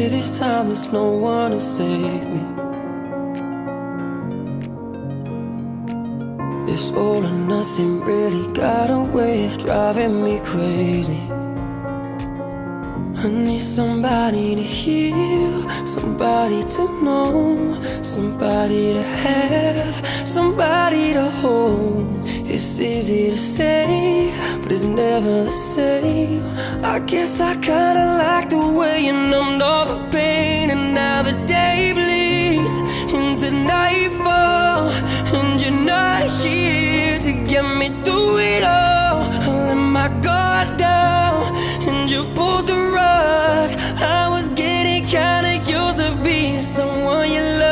Maybe this time there's no one to save me. This all or nothing really got a way of driving me crazy. I need somebody to heal, somebody to know, somebody to have, somebody to hold. It's easy to say, but it's never the same. I guess I kinda like the way you numbed all the pain. And now the day bleeds into nightfall, and you're not here to get me through it all. I let my guard